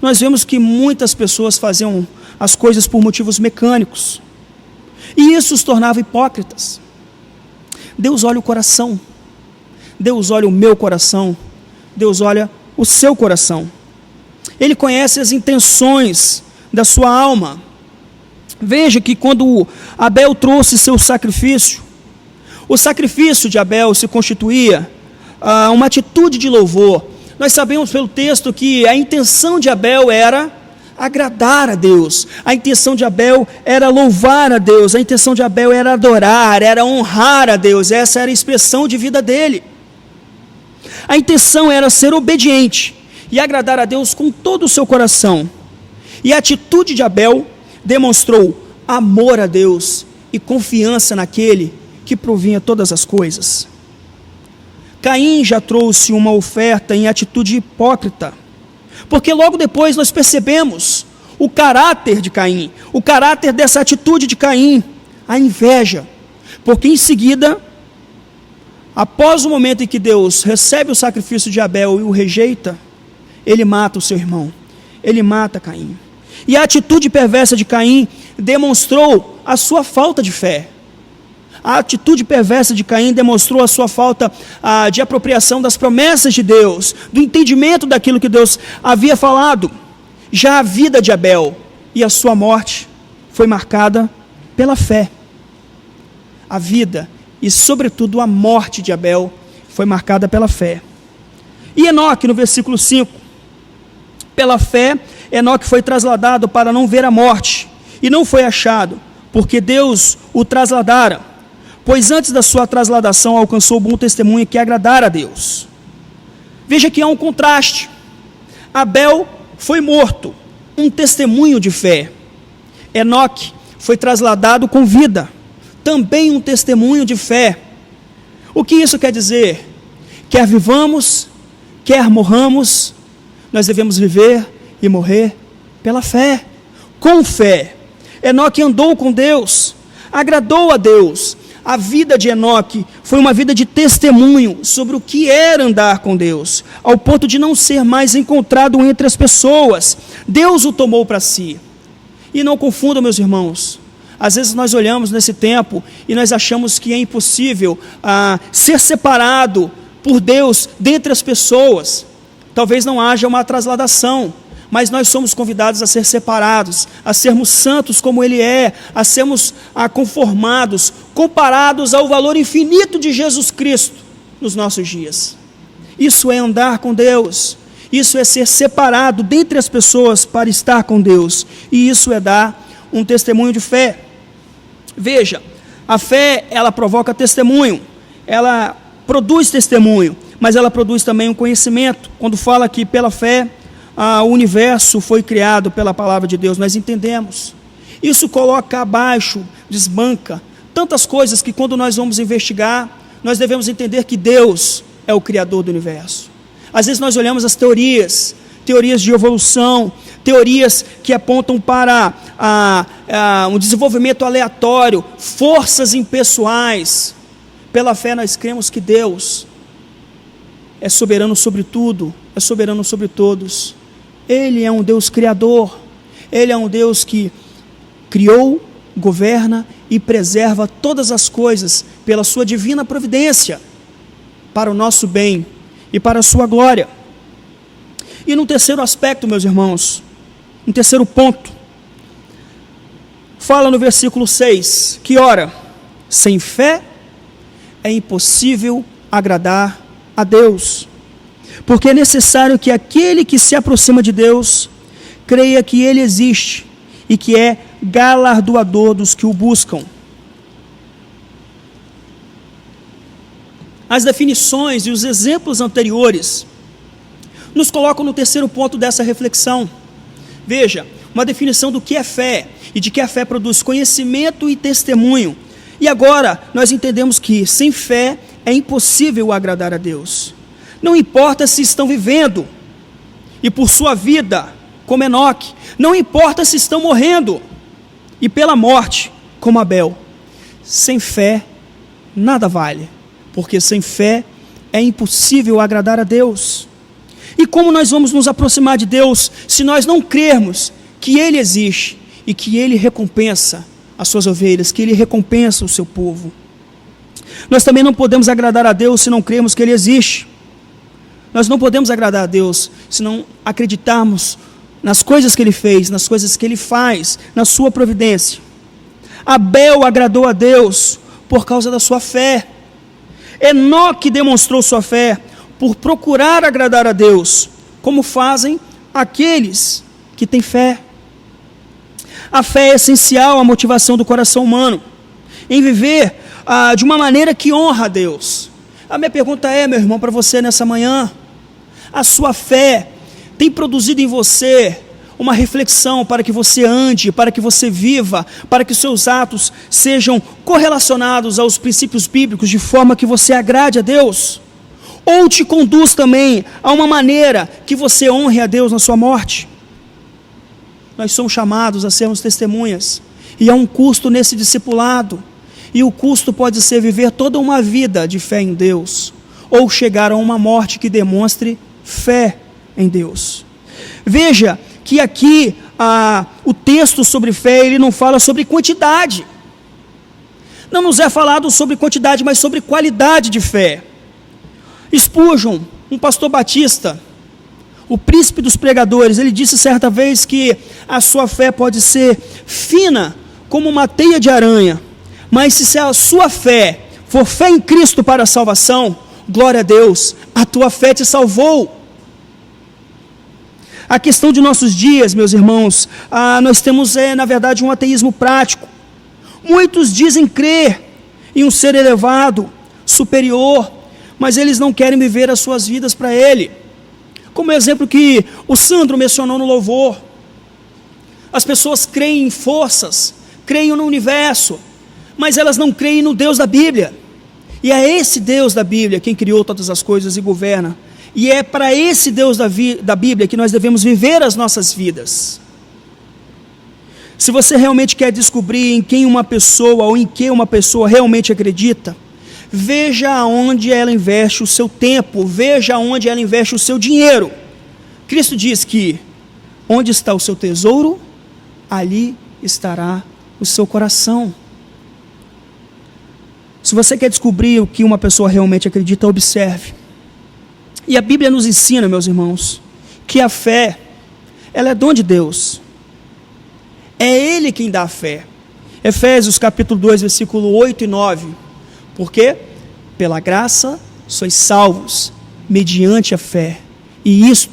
nós vemos que muitas pessoas faziam as coisas por motivos mecânicos, e isso os tornava hipócritas. Deus olha o coração, Deus olha o meu coração, Deus olha o seu coração. Ele conhece as intenções da sua alma. Veja que quando Abel trouxe seu sacrifício, o sacrifício de Abel se constituía uma atitude de louvor. Nós sabemos pelo texto que a intenção de Abel era agradar a Deus, a intenção de Abel era louvar a Deus, a intenção de Abel era adorar, era honrar a Deus, essa era a expressão de vida dele. A intenção era ser obediente e agradar a Deus com todo o seu coração. E a atitude de Abel demonstrou amor a Deus e confiança naquele que provinha todas as coisas. Caim já trouxe uma oferta em atitude hipócrita, porque logo depois nós percebemos o caráter de Caim, o caráter dessa atitude de Caim, a inveja, porque em seguida, após o momento em que Deus recebe o sacrifício de Abel e o rejeita, ele mata o seu irmão, ele mata Caim. E a atitude perversa de Caim demonstrou a sua falta de fé. A atitude perversa de Caim demonstrou a sua falta de apropriação das promessas de Deus, do entendimento daquilo que Deus havia falado. Já a vida de Abel e a sua morte foi marcada pela fé. A vida e, sobretudo, a morte de Abel foi marcada pela fé. E Enoque, no versículo 5, pela fé, Enoque foi trasladado para não ver a morte, e não foi achado, porque Deus o trasladara, pois antes da sua trasladação alcançou bom testemunho que agradara a Deus. Veja que há um contraste. Abel foi morto, um testemunho de fé. Enoque foi trasladado com vida, também um testemunho de fé. O que isso quer dizer? Quer vivamos, quer morramos, nós devemos viver e morrer pela fé, com fé. Enoque andou com Deus, agradou a Deus. A vida de Enoque foi uma vida de testemunho sobre o que era andar com Deus, ao ponto de não ser mais encontrado entre as pessoas. Deus o tomou para si. E não confundam, meus irmãos, às vezes nós olhamos nesse tempo e nós achamos que é impossível ser separado por Deus dentre as pessoas. Talvez não haja uma trasladação, mas nós somos convidados a ser separados, a sermos santos como Ele é, a sermos conformados, comparados ao valor infinito de Jesus Cristo nos nossos dias. Isso é andar com Deus, Isso é ser separado dentre as pessoas para estar com Deus. E isso é dar um testemunho de fé. Veja, a fé, ela provoca testemunho, ela produz testemunho, mas ela produz também um conhecimento. Quando fala que pela fé o universo foi criado pela palavra de Deus, nós entendemos. Isso coloca abaixo, desbanca tantas coisas que quando nós vamos investigar, nós devemos entender que Deus é o Criador do universo. Às vezes nós olhamos as teorias de evolução, teorias que apontam para um desenvolvimento aleatório, forças impessoais. Pela fé nós cremos que Deus é soberano sobre tudo, é soberano sobre todos. Ele é um Deus criador, Ele é um Deus que criou, governa e preserva todas as coisas pela sua divina providência, para o nosso bem e para a sua glória. E no terceiro aspecto, meus irmãos, um terceiro ponto, fala no versículo 6, que ora, sem fé é impossível agradar a Deus, porque é necessário que aquele que se aproxima de Deus creia que Ele existe e que é galardoador dos que o buscam. As definições e os exemplos anteriores nos colocam no terceiro ponto dessa reflexão. Veja, uma definição do que é fé e de que a fé produz conhecimento e testemunho. E agora nós entendemos que sem fé é impossível agradar a Deus. Não importa se estão vivendo e por sua vida, como Enoque, não importa se estão morrendo e pela morte, como Abel. Sem fé nada vale, porque sem fé é impossível agradar a Deus. E como nós vamos nos aproximar de Deus se nós não crermos que Ele existe e que Ele recompensa as suas ovelhas, que Ele recompensa o seu povo? Nós também não podemos agradar a Deus se não crermos que Ele existe. Nós não podemos agradar a Deus se não acreditarmos nas coisas que Ele fez, nas coisas que Ele faz, na sua providência. Abel agradou a Deus por causa da sua fé. Enoque demonstrou sua fé por procurar agradar a Deus, como fazem aqueles que têm fé. A fé é essencial à motivação do coração humano, em viver de uma maneira que honra a Deus. A minha pergunta é, meu irmão, para você nessa manhã: a sua fé tem produzido em você uma reflexão para que você ande, para que você viva, para que os seus atos sejam correlacionados aos princípios bíblicos, de forma que você agrade a Deus? Ou te conduz também a uma maneira que você honre a Deus na sua morte? Nós somos chamados a sermos testemunhas, e há um custo nesse discipulado, e o custo pode ser viver toda uma vida de fé em Deus, ou chegar a uma morte que demonstre fé em Deus. Veja que aqui o texto sobre fé, ele não fala sobre quantidade, não nos é falado sobre quantidade, mas sobre qualidade de fé. Spurgeon, um pastor batista, o príncipe dos pregadores, ele disse certa vez que a sua fé pode ser fina como uma teia de aranha, mas se a sua fé for fé em Cristo para a salvação, glória a Deus, a tua fé te salvou. A questão de nossos dias, meus irmãos, nós temos na verdade um ateísmo prático. Muitos dizem crer em um ser elevado, superior, mas eles não querem viver as suas vidas para Ele. Como o exemplo que o Sandro mencionou no louvor. As pessoas creem em forças, creem no universo, mas elas não creem no Deus da Bíblia. E é esse Deus da Bíblia quem criou todas as coisas e governa. E é para esse Deus da Bíblia que nós devemos viver as nossas vidas. Se você realmente quer descobrir em quem uma pessoa ou em que uma pessoa realmente acredita, veja aonde ela investe o seu tempo, veja aonde ela investe o seu dinheiro. Cristo diz que onde está o seu tesouro, ali estará o seu coração. Se você quer descobrir o que uma pessoa realmente acredita, observe. E a Bíblia nos ensina, meus irmãos, que a fé, ela é dom de Deus. É Ele quem dá a fé. Efésios capítulo 2, versículo 8 e 9. Porque pela graça sois salvos, mediante a fé. E isto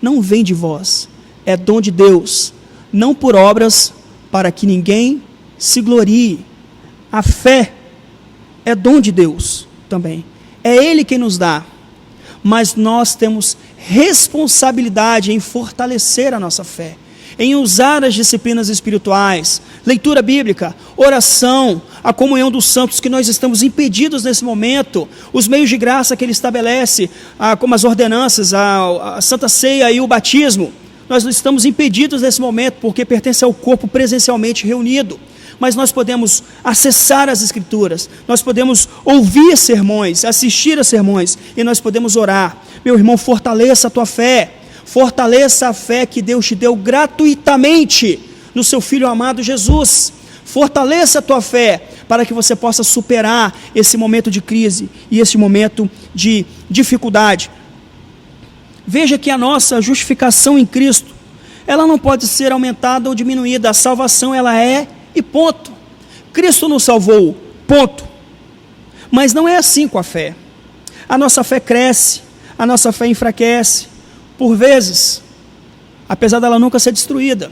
não vem de vós, é dom de Deus, não por obras, para que ninguém se glorie. A fé é dom de Deus também. É Ele quem nos dá. Mas nós temos responsabilidade em fortalecer a nossa fé, em usar as disciplinas espirituais, leitura bíblica, oração, a comunhão dos santos, que nós estamos impedidos nesse momento, os meios de graça que Ele estabelece, como as ordenanças, a Santa Ceia e o batismo. Nós estamos impedidos nesse momento, porque pertence ao corpo presencialmente reunido. Mas nós podemos acessar as Escrituras, nós podemos ouvir sermões, assistir a sermões, e nós podemos orar. Meu irmão, fortaleça a tua fé, fortaleça a fé que Deus te deu gratuitamente no seu Filho amado Jesus. Fortaleça a tua fé, para que você possa superar esse momento de crise e esse momento de dificuldade. Veja que a nossa justificação em Cristo, ela não pode ser aumentada ou diminuída. A salvação, ela é e ponto. Cristo nos salvou, ponto. Mas não é assim com a fé. A nossa fé cresce, a nossa fé enfraquece, por vezes, apesar dela nunca ser destruída.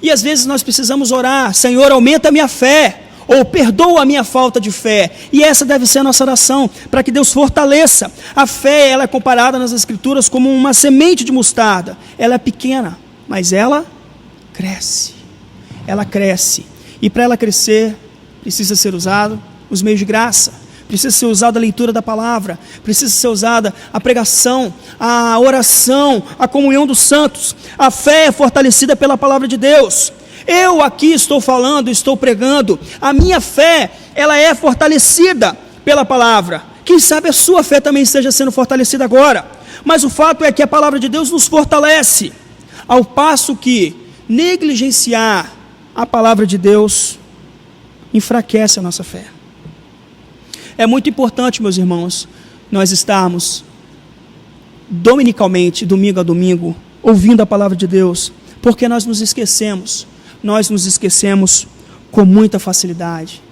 E às vezes nós precisamos orar: Senhor, aumenta a minha fé, ou perdoa a minha falta de fé. E essa deve ser a nossa oração, para que Deus fortaleça. A fé, ela é comparada nas Escrituras como uma semente de mostarda. Ela é pequena, mas ela cresce. Ela cresce. E para ela crescer, precisa ser usado os meios de graça, precisa ser usada a leitura da palavra, precisa ser usada a pregação, a oração, a comunhão dos santos. A fé é fortalecida pela palavra de Deus. Eu aqui estou falando, estou pregando, a minha fé, ela é fortalecida pela palavra. Quem sabe a sua fé também esteja sendo fortalecida agora. Mas o fato é que a palavra de Deus nos fortalece, ao passo que negligenciar a palavra de Deus enfraquece a nossa fé. É muito importante, meus irmãos, nós estarmos dominicalmente, domingo a domingo, ouvindo a palavra de Deus, porque nós nos esquecemos com muita facilidade.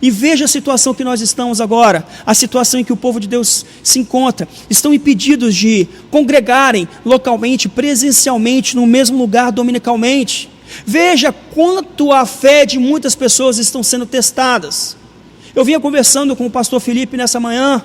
E veja a situação que nós estamos agora, a situação em que o povo de Deus se encontra. Estão impedidos de congregarem localmente, presencialmente, no mesmo lugar dominicalmente. Veja quanto a fé de muitas pessoas estão sendo testadas. Eu vinha conversando com o pastor Felipe nessa manhã,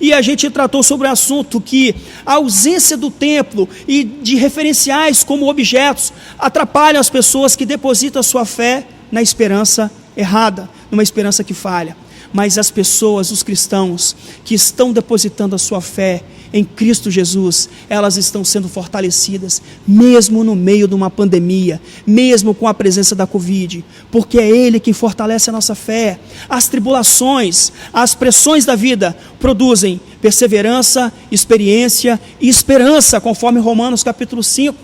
e a gente tratou sobre o assunto que a ausência do templo e de referenciais como objetos atrapalham as pessoas que depositam a sua fé na esperança errada, numa esperança que falha. Mas as pessoas, os cristãos, que estão depositando a sua fé em Cristo Jesus, elas estão sendo fortalecidas, mesmo no meio de uma pandemia, mesmo com a presença da Covid, porque é Ele quem fortalece a nossa fé. As tribulações, as pressões da vida produzem perseverança, experiência e esperança, conforme Romanos capítulo 5,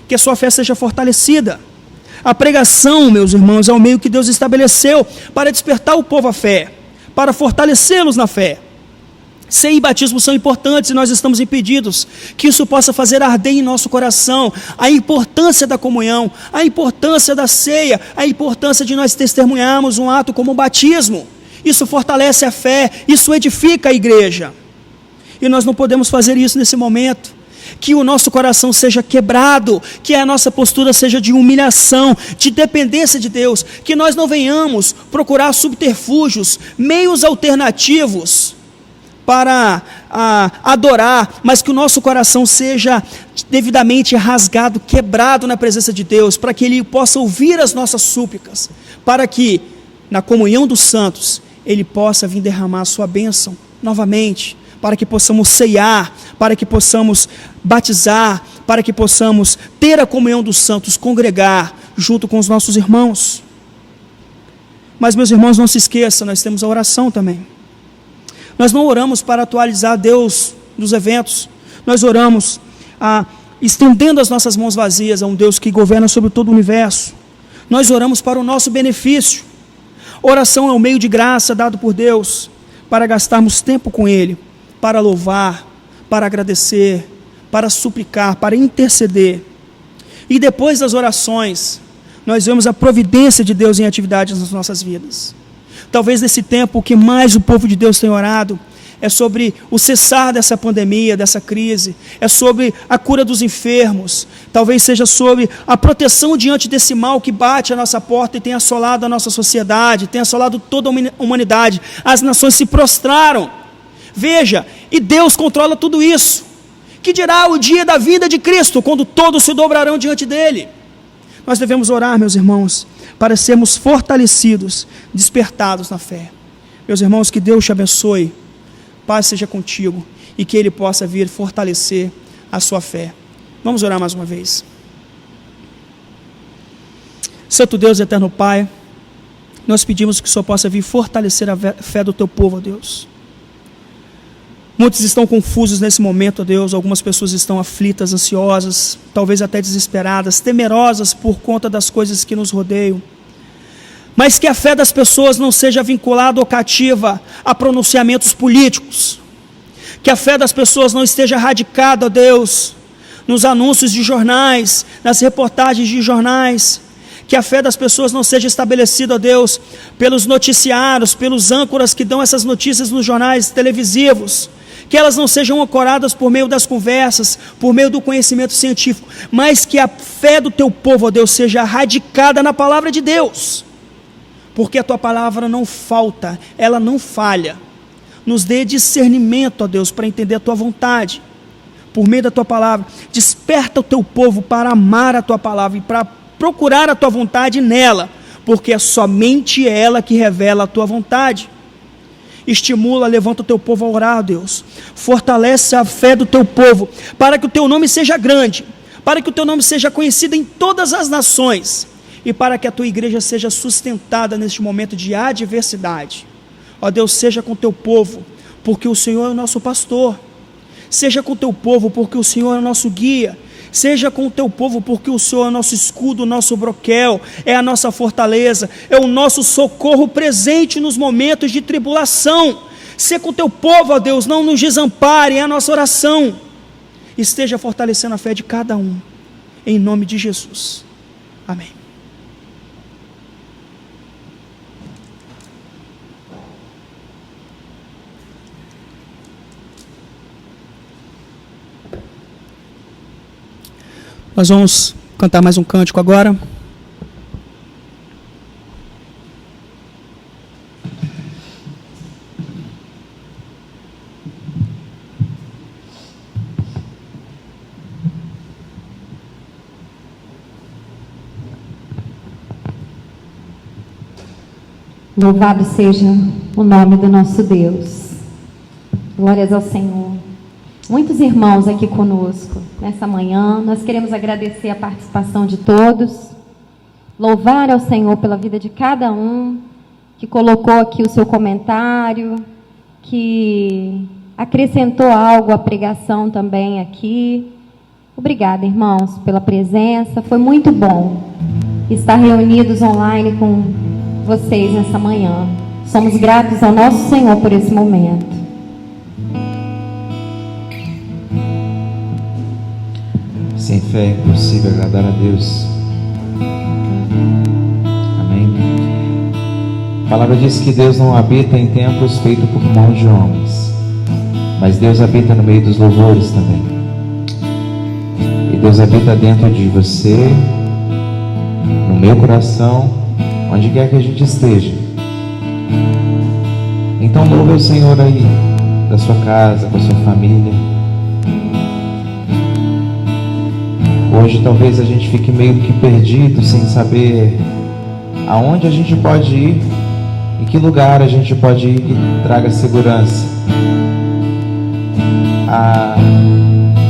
que a sua fé seja fortalecida. A pregação, meus irmãos, é o meio que Deus estabeleceu para despertar o povo à fé, para fortalecê-los na fé. Ceia e batismo são importantes, e nós estamos impedidos que isso possa fazer arder em nosso coração a importância da comunhão, a importância da ceia, a importância de nós testemunharmos um ato como o batismo. Isso fortalece a fé, isso edifica a igreja. E nós não podemos fazer isso nesse momento. Que o nosso coração seja quebrado, que a nossa postura seja de humilhação, de dependência de Deus, que nós não venhamos procurar subterfúgios, meios alternativos para adorar, mas que o nosso coração seja devidamente rasgado, quebrado na presença de Deus, para que Ele possa ouvir as nossas súplicas, para que na comunhão dos santos Ele possa vir derramar a sua bênção novamente, para que possamos ceiar, para que possamos batizar, para que possamos ter a comunhão dos santos, congregar junto com os nossos irmãos. Mas, meus irmãos, não se esqueçam, nós temos a oração também. Nós não oramos para atualizar Deus nos eventos, nós oramos estendendo as nossas mãos vazias a um Deus que governa sobre todo o universo. Nós oramos para o nosso benefício. Oração é um meio de graça dado por Deus para gastarmos tempo com Ele, para louvar, para agradecer, para suplicar, para interceder. E depois das orações, nós vemos a providência de Deus em atividades nas nossas vidas. Talvez nesse tempo o que mais o povo de Deus tem orado é sobre o cessar dessa pandemia, dessa crise, é sobre a cura dos enfermos, talvez seja sobre a proteção diante desse mal que bate à nossa porta e tem assolado a nossa sociedade, tem assolado toda a humanidade. As nações se prostraram, veja, e Deus controla tudo isso. Que dirá o dia da vinda de Cristo, quando todos se dobrarão diante dele? Nós devemos orar, meus irmãos, para sermos fortalecidos, despertados na fé. Meus irmãos, que Deus te abençoe, paz seja contigo e que Ele possa vir fortalecer a sua fé. Vamos orar mais uma vez. Santo Deus e eterno Pai, nós pedimos que o Senhor possa vir fortalecer a fé do Teu povo, ó Deus. Muitos estão confusos nesse momento, ó Deus, algumas pessoas estão aflitas, ansiosas, talvez até desesperadas, temerosas por conta das coisas que nos rodeiam. Mas que a fé das pessoas não seja vinculada ou cativa a pronunciamentos políticos. Que a fé das pessoas não esteja radicada, ó Deus, nos anúncios de jornais, nas reportagens de jornais. Que a fé das pessoas não seja estabelecida, ó Deus, pelos noticiários, pelos âncoras que dão essas notícias nos jornais televisivos. Que elas não sejam ancoradas por meio das conversas, por meio do conhecimento científico, mas que a fé do Teu povo, ó Deus, seja radicada na palavra de Deus. Porque a Tua palavra não falta, ela não falha. Nos dê discernimento, ó Deus, para entender a Tua vontade. Por meio da Tua palavra, desperta o Teu povo para amar a Tua palavra e para procurar a Tua vontade nela, porque é somente ela que revela a Tua vontade. Estimula, levanta o Teu povo a orar, ó Deus. Fortalece a fé do Teu povo, para que o Teu nome seja grande, para que o Teu nome seja conhecido em todas as nações, e para que a Tua igreja seja sustentada neste momento de adversidade. Ó Deus, seja com o Teu povo, porque o Senhor é o nosso pastor. Seja com o Teu povo, porque o Senhor é o nosso guia. Seja com o Teu povo, porque o Senhor é o nosso escudo, o nosso broquel, é a nossa fortaleza, é o nosso socorro presente nos momentos de tribulação. Seja com o Teu povo, ó Deus, não nos desampare, é a nossa oração. Esteja fortalecendo a fé de cada um, em nome de Jesus. Amém. Nós vamos cantar mais um cântico agora. Louvado seja o nome do nosso Deus. Glórias ao Senhor. Muitos irmãos aqui conosco nessa manhã. Nós queremos agradecer a participação de todos. Louvar ao Senhor pela vida de cada um que colocou aqui o seu comentário, que acrescentou algo à pregação também aqui. Obrigada, irmãos, pela presença. Foi muito bom estar reunidos online com vocês nessa manhã. Somos gratos ao nosso Senhor por esse momento. Sem fé é impossível agradar a Deus. Amém. A palavra diz que Deus não habita em templos feitos por mãos de homens, mas Deus habita no meio dos louvores também. E Deus habita dentro de você, no meu coração, onde quer que a gente esteja. Então louve o Senhor aí, da sua casa, com a sua família. Hoje talvez a gente fique meio que perdido, sem saber aonde a gente pode ir, em que lugar a gente pode ir que traga segurança.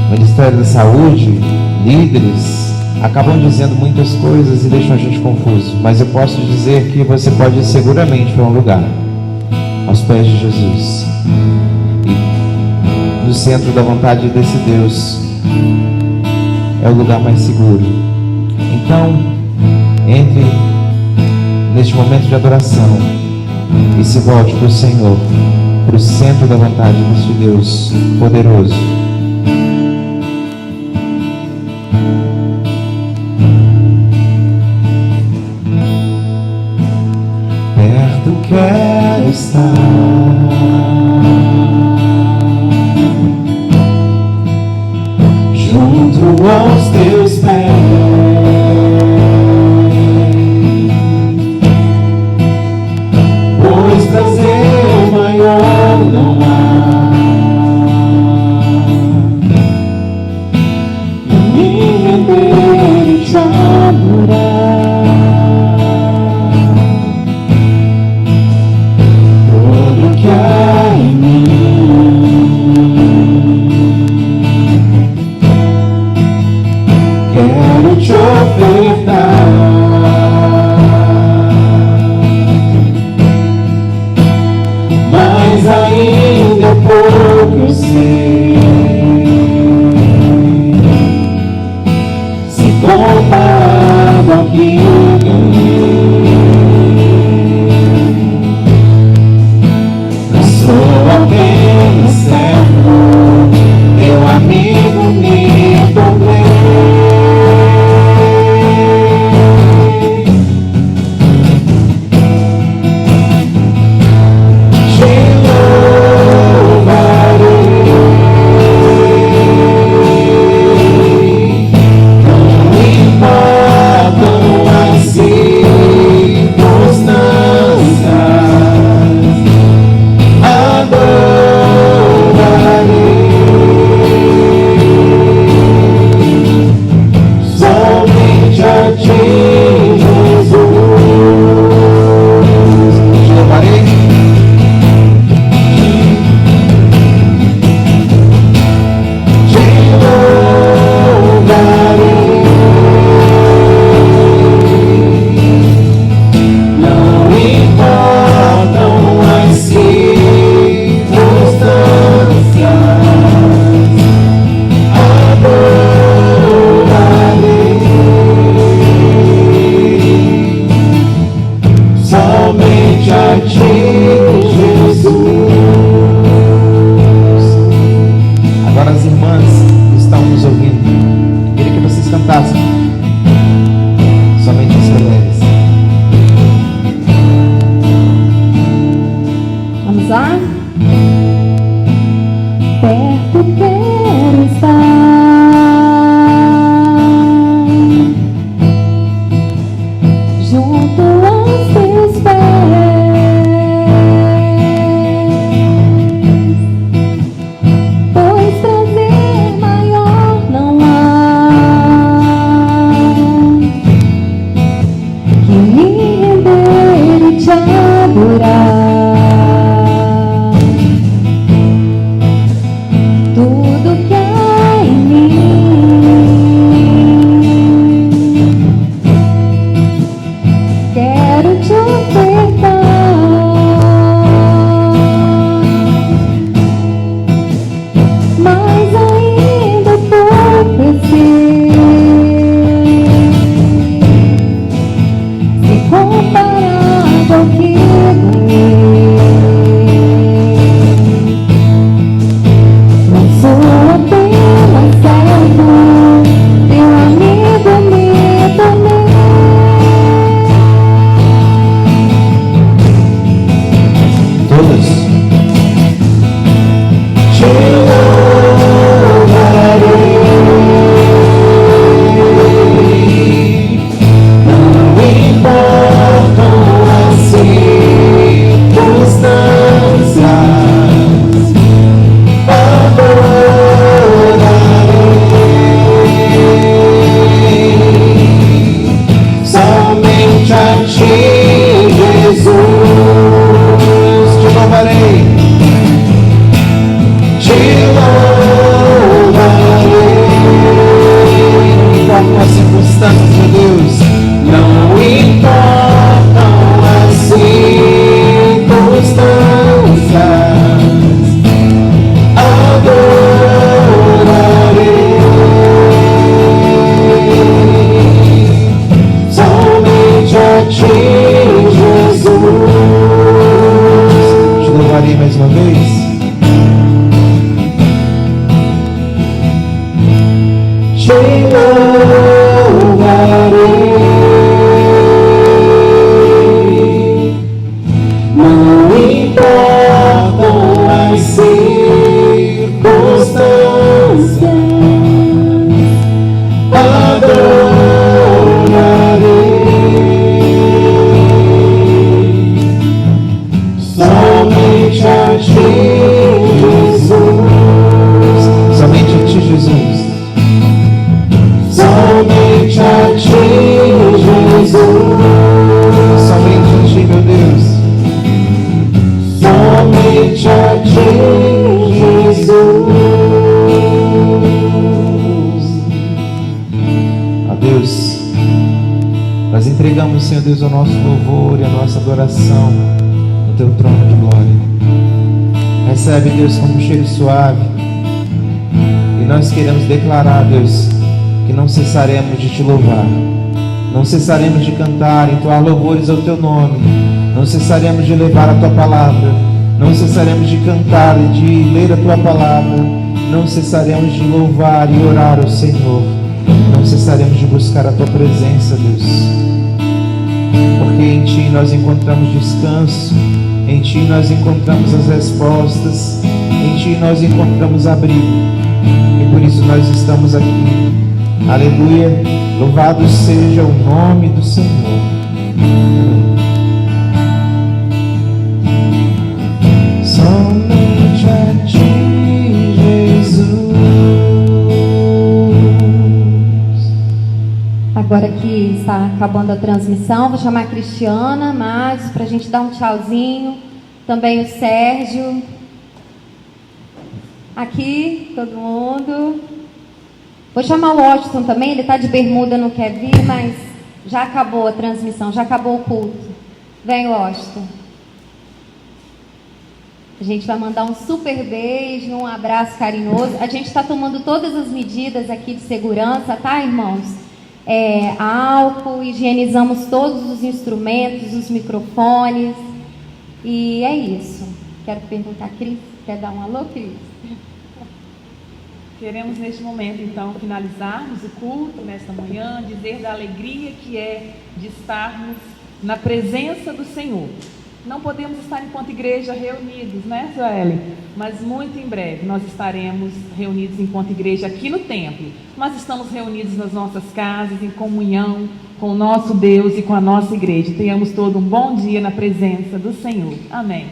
O Ministério da Saúde, líderes, acabam dizendo muitas coisas e deixam a gente confuso, mas eu posso dizer que você pode ir seguramente para um lugar, aos pés de Jesus, e no centro da vontade desse Deus é o lugar mais seguro. Então, entre neste momento de adoração e se volte para o Senhor, para o centro da vontade deste Deus poderoso. Perto quero estar, junto aos teus pés. Pois prazer maior não há em me render e te adorar. Tudo que há em mim quero te ofertar. Mas ainda é pouco eu sei, se comparado ao que eu ganhei. Não sou apenas servo, teu amigo me tornei. Somente a ti, Jesus. Agora as irmãs estão nos ouvindo. Queria que vocês cantassem. Somente as mulheres. Vamos lá? Perto quero estar, junto aos teus pés, pois prazer maior não há que me render e te adorar. Tudo que há em mim quero te ofertar. Mas ainda pouco eu sei, se comparado ao que ganhei. Não sou apenas servo, teu amigo me tornei. Todas. Te louvarei, não importam as circunstâncias, adorarei somente a ti, Jesus. Te louvarei, te louvarei, não importam as circunstâncias, meu Deus, não importam as circunstâncias, adorarei somente a ti, Jesus. Te louvarei mais uma vez. Te louvarei, não importam as circunstâncias, Somente a ti, Jesus. Somente a ti, meu Deus. Somente a ti, Jesus. Ó Deus, nós entregamos, Senhor Deus, o nosso louvor e a nossa adoração no teu trono de glória. Recebe, Deus, como um cheiro suave. E nós queremos declarar, Deus, que não cessaremos de te louvar, não cessaremos de cantar, entoar louvores ao teu nome, não cessaremos de levar a tua palavra, não cessaremos de cantar e de ler a tua palavra, não cessaremos de louvar e orar ao Senhor, não cessaremos de buscar a tua presença, Deus, porque em ti nós encontramos descanso, em ti nós encontramos as respostas, em ti nós encontramos abrigo, e por isso nós estamos aqui. Aleluia, louvado seja o nome do Senhor. Somente a ti, Jesus. Agora que está acabando a transmissão, vou chamar a Cristiana, Márcio, para a gente dar um tchauzinho. Também o Sérgio. Aqui, todo mundo. Vou chamar o Washington também, ele está de bermuda, não quer vir, mas já acabou a transmissão, já acabou o culto. Vem, Washington. A gente vai mandar um super beijo, um abraço carinhoso. A gente está tomando todas as medidas aqui de segurança, tá, irmãos? Álcool, higienizamos todos os instrumentos, os microfones. E é isso. Quero perguntar, Cris, quer dar um alô, Cris? Queremos neste momento então finalizarmos o culto nesta manhã, dizer da alegria que é de estarmos na presença do Senhor. Não podemos estar enquanto igreja reunidos, né, Joelle? Mas muito em breve nós estaremos reunidos enquanto igreja aqui no templo. Nós estamos reunidos nas nossas casas, em comunhão com o nosso Deus e com a nossa igreja. Tenhamos todo um bom dia na presença do Senhor. Amém.